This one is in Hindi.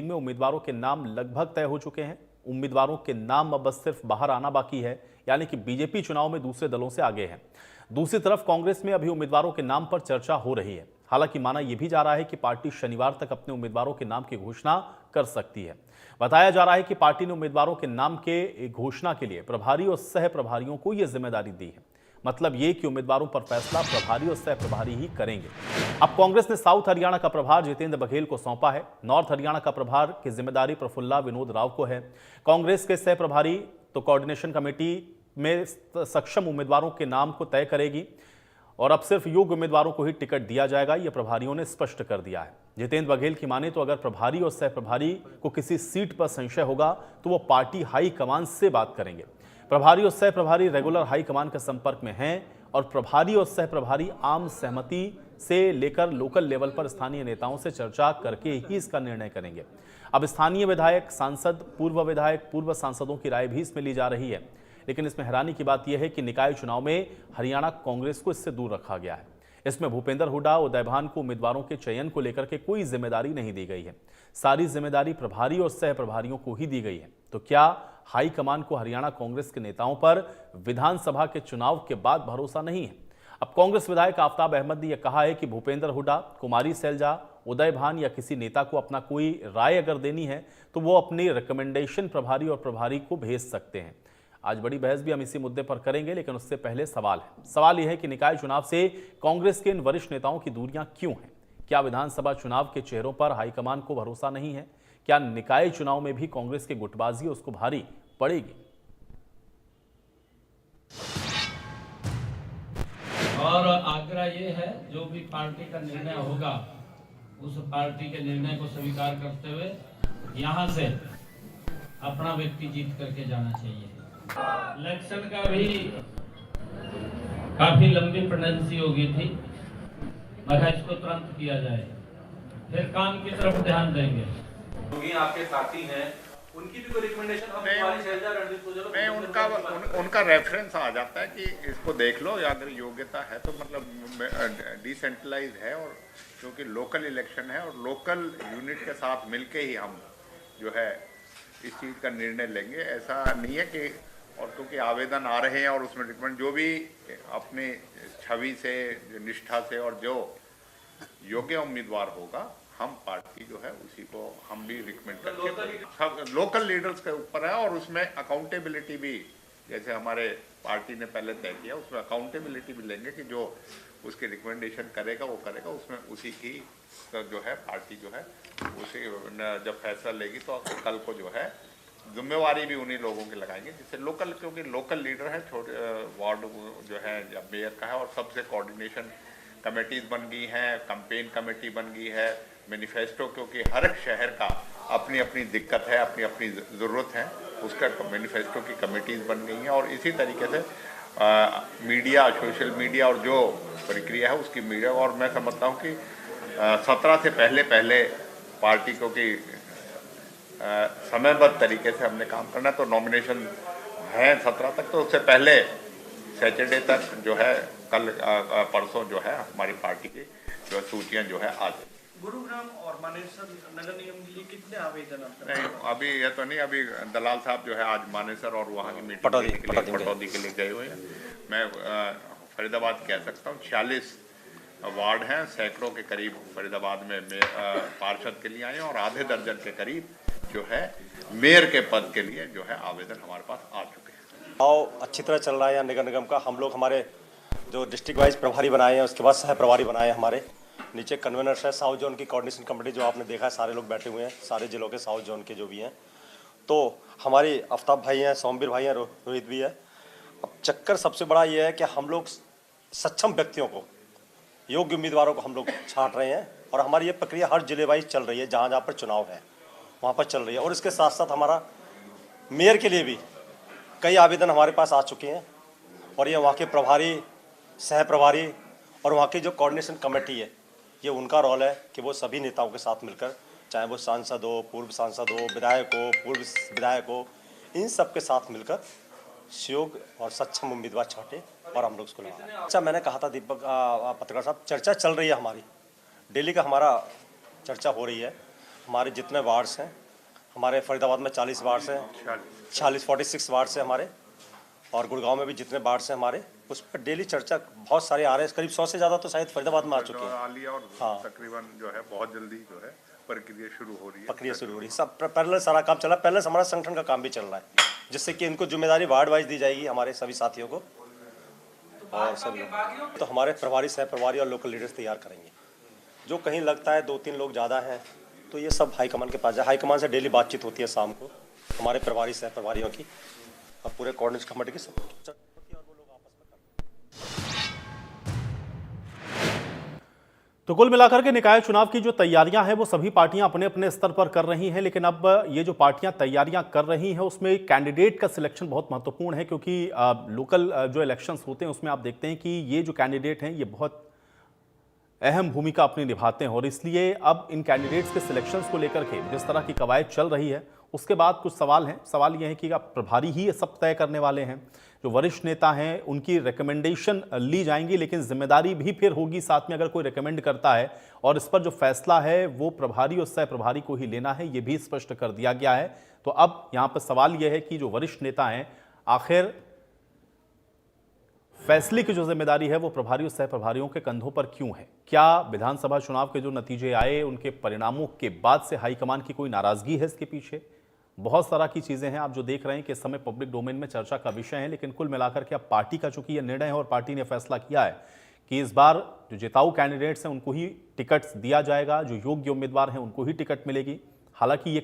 में उम्मीदवारों के नाम लगभग तय हो चुके हैं। उम्मीदवारों के नाम अब बस सिर्फ बाहर आना बाकी है, यानी कि बीजेपी चुनाव में दूसरे दलों से आगे है। दूसरी तरफ कांग्रेस में अभी उम्मीदवारों के नाम पर चर्चा हो रही है। हालांकि माना यह भी जा रहा है कि पार्टी शनिवार तक अपने उम्मीदवारों के नाम की घोषणा कर सकती है। बताया जा रहा है कि पार्टी ने उम्मीदवारों के नाम के घोषणा के लिए प्रभारी और सह प्रभारियों को यह जिम्मेदारी दी है। मतलब ये कि उम्मीदवारों पर फैसला प्रभारी और सह प्रभारी ही करेंगे। अब कांग्रेस ने साउथ हरियाणा का प्रभार जितेंद्र बघेल को सौंपा है। नॉर्थ हरियाणा का प्रभार की जिम्मेदारी प्रफुल्ला विनोद राव को है। कांग्रेस के सह प्रभारी तो कोऑर्डिनेशन कमेटी में सक्षम उम्मीदवारों के नाम को तय करेगी और अब सिर्फ योग्य उम्मीदवारों को ही टिकट दिया जाएगा, यह प्रभारियों ने स्पष्ट कर दिया है। जितेंद्र बघेल की माने तो अगर प्रभारी और सह प्रभारी को किसी सीट पर संशय होगा तो वो पार्टी हाईकमान से बात करेंगे। प्रभारी और सह प्रभारी रेगुलर हाईकमान के संपर्क में हैं और प्रभारी और सह प्रभारी आम सहमति से लेकर लोकल लेवल पर स्थानीय नेताओं से चर्चा करके ही इसका निर्णय करेंगे। अब स्थानीय विधायक, सांसद, पूर्व सांसदों की राय भी इसमें ली जा रही है। लेकिन इसमें हैरानी की बात यह है कि निकाय चुनाव में हरियाणा कांग्रेस को इससे दूर रखा गया है। इसमें भूपेंद्र हुड्डा, उदय भान को उम्मीदवारों के चयन को लेकर के कोई जिम्मेदारी नहीं दी गई है। सारी जिम्मेदारी प्रभारी और सह प्रभारियों को ही दी गई है। तो क्या हाईकमान को हरियाणा कांग्रेस के नेताओं पर विधानसभा के चुनाव के बाद भरोसा नहीं है? अब कांग्रेस विधायक आफ्ताब अहमद ने यह कहा है कि भूपेंद्र हुड्डा, कुमारी सैलजा, उदय भान या किसी नेता को अपना कोई राय अगर देनी है तो वो अपनी रिकमेंडेशन प्रभारी और प्रभारी को भेज सकते हैं। आज बड़ी बहस भी हम इसी मुद्दे पर करेंगे, लेकिन उससे पहले सवाल यह है कि निकाय चुनाव से कांग्रेस के इन वरिष्ठ नेताओं की दूरियां क्यों हैं? क्या विधानसभा चुनाव के चेहरों पर हाईकमान को भरोसा नहीं है? क्या निकाय चुनाव में भी कांग्रेस की गुटबाजी उसको भारी पड़ेगी? और आग्रह ये है, जो भी पार्टी का निर्णय होगा उस पार्टी के निर्णय को स्वीकार करते हुए यहां से अपना व्यक्ति जीत करके जाना चाहिए। इलेक्शन का भी काफी लंबी प्रेगनेंसी हो गई थी, मगर इसको तुरंत किया जाए, फिर काम की तरफ ध्यान देंगे। आपके साथी हैं, उनकी भी कोई रिकमेंडेशन उनका रेफरेंस आ जाता है कि इसको देख लो, या अगर योग्यता है तो मतलब डिसेंट्रलाइज है, और क्योंकि लोकल इलेक्शन है और लोकल यूनिट के साथ मिलके ही हम जो है इस चीज़ का निर्णय लेंगे। ऐसा नहीं है कि, और क्योंकि आवेदन आ रहे हैं और उसमें रिकमेंड जो भी अपने छवि से, निष्ठा से और जो योग्य उम्मीदवार होगा, हम पार्टी जो है उसी को हम भी रिकमेंड करके लोकल लीडर्स के ऊपर है। और उसमें अकाउंटेबिलिटी भी, जैसे हमारे पार्टी ने पहले तय किया, उसमें अकाउंटेबिलिटी भी लेंगे कि जो उसके रिकमेंडेशन करेगा वो करेगा, उसमें उसी की जो है पार्टी जो है उसी जब फैसला लेगी तो कल को जो है जिम्मेवारी भी उन्हीं लोगों के लगाएंगे जिससे लोकल, क्योंकि लोकल लीडर है, छोटे वार्ड जो है या मेयर का है, और सबसे कोऑर्डिनेशन कमेटीज बन गई हैं, कैंपेन कमेटी बन गई है, मैनिफेस्टो, क्योंकि हर एक शहर का अपनी अपनी दिक्कत है, अपनी अपनी ज़रूरत है, उसका मैनिफेस्टो की कमेटीज बन गई हैं। और इसी तरीके से मीडिया, सोशल मीडिया और जो प्रक्रिया है उसकी मीडिया, और मैं समझता हूँ कि 17 से पहले पार्टी को कि समयबद्ध तरीके से हमने काम करना है। तो नॉमिनेशन है 17 तक, तो उससे पहले सैटरडे तक जो है, कल परसों जो है हमारी पार्टी की जो सूचियाँ जो है आ जाएगी। गुरुग्राम और मानेसर नगर निगम के लिए कितने आवेदन? नहीं, अभी ये तो नहीं, अभी दलाल साहब जो है आज मानेसर और वहाँ की मीटिंग पटौदी के लिए गए हुए हैं। मैं फरीदाबाद कह सकता हूँ 46 वार्ड हैं, सैकड़ों के करीब फरीदाबाद में पार्षद के लिए आए हैं, और आधे दर्जन के करीब जो है मेयर के पद के लिए जो है आवेदन हमारे पास आ चुके हैं। चुनाव अच्छी तरह चल रहा है यहाँ नगर निगम का। हम लोग हमारे जो डिस्ट्रिक्ट वाइज प्रभारी बनाए हैं, उसके बाद सह प्रभारी बनाए हैं, हमारे नीचे कन्वेनर्स है, साउथ जोन की कोऑर्डिनेशन कमेटी जो आपने देखा है, सारे लोग बैठे हुए हैं, सारे जिलों के साउथ जोन के जो भी हैं। तो हमारी आफ्ताब भाई हैं, सोमवीर भाई हैं, रोहित भी है। अब चक्कर सबसे बड़ा ये है कि हम लोग सक्षम व्यक्तियों को, योग्य उम्मीदवारों को हम लोग छांट रहे हैं, और हमारी ये प्रक्रिया हर जिले वाइज चल रही है, जहाँ जहाँ पर चुनाव है वहाँ पर चल रही है। और इसके साथ साथ हमारा मेयर के लिए भी कई आवेदन हमारे पास आ चुके हैं, और ये वहाँ के प्रभारी, सह प्रभारी और वहाँ की जो कोऑर्डिनेशन कमेटी है, ये उनका रोल है कि वो सभी नेताओं के साथ मिलकर, चाहे वो सांसद हो, पूर्व सांसद हो, विधायक हो, पूर्व विधायक हो, इन सब के साथ मिलकर योग्य और सक्षम उम्मीदवार छांटे और हम लोग उसको लगाएं। अच्छा, मैंने कहा था दीपक पत्रकार साहब, चर्चा चल रही है हमारी, डेली का हमारा चर्चा हो रही है। हमारे जितने वार्ड्स हैं, हमारे फरीदाबाद में 40 वार्ड्स हैं, 46 वार्ड्स हैं हमारे, और गुड़गांव में भी जितने वार्ड्स हैं हमारे, उस पर डेली चर्चा बहुत सारे आ रहे हैं। करीब 100 से ज़्यादा तो शायद फरीदाबाद में आ चुके हैं। और तकरीबन जो है बहुत जल्दी जो है प्रक्रिया शुरू हो रही है। सब पैरेलल सारा काम चल रहा है। पैरेलल हमारा संगठन का काम भी चल रहा है, जिससे कि इनको जिम्मेदारी वार्ड वाइज दी जाएगी हमारे सभी साथियों को, और सभी तो हमारे प्रभारी, सह प्रभारी और लोकल लीडर्स तैयार करेंगे। जो कहीं लगता है 2-3 लोग ज़्यादा हैं तो ये सब हाईकमान के पास जाए। हाईकमान से डेली बातचीत होती है शाम को हमारे प्रभारी, सह प्रभारियों की और पूरे कोऑर्डिनेशन कमेटी की सब चर्चा होती है और वो लोग आपस में करते हैं। तो कुल मिलाकर के निकाय चुनाव की जो तैयारियां हैं वो सभी पार्टियां अपने अपने स्तर पर कर रही हैं, लेकिन अब ये जो पार्टियां तैयारियां कर रही हैं उसमें कैंडिडेट का सिलेक्शन बहुत महत्वपूर्ण है, क्योंकि लोकल जो इलेक्शंस होते हैं उसमें आप देखते हैं कि ये जो कैंडिडेट हैं ये बहुत अहम भूमिका अपनी निभाते हैं, और इसलिए अब इन कैंडिडेट्स के सिलेक्शंस को लेकर के जिस तरह की कवायद चल रही है उसके बाद कुछ सवाल हैं। सवाल ये है कि क्या प्रभारी ही ये सब तय करने वाले हैं? जो वरिष्ठ नेता हैं उनकी रिकमेंडेशन ली जाएंगी, लेकिन जिम्मेदारी भी फिर होगी साथ में, अगर कोई रिकमेंड करता है और इस पर जो फैसला है वो प्रभारी और सह प्रभारी को ही लेना है, ये भी स्पष्ट कर दिया गया है। तो अब यहाँ पर सवाल यह है कि जो वरिष्ठ नेता हैं आखिर फैसले की जो जिम्मेदारी है वो प्रभारी और सह प्रभारियों के कंधों पर क्यों है? क्या विधानसभा चुनाव के जो नतीजे आए उनके परिणामों के बाद से हाईकमान की कोई नाराजगी है इसके पीछे? बहुत सारा की चीजें हैं, आप जो देख रहे हैं कि इस समय पब्लिक डोमेन में चर्चा का विषय है, लेकिन कुल मिलाकर के अब पार्टी का चूंकि यह निर्णय है और पार्टी ने फैसला किया है कि इस बार जो जिताऊ कैंडिडेट्स हैं उनको ही टिकट दिया जाएगा, जो योग्य उम्मीदवार हैं उनको ही टिकट मिलेगी। हालांकि ये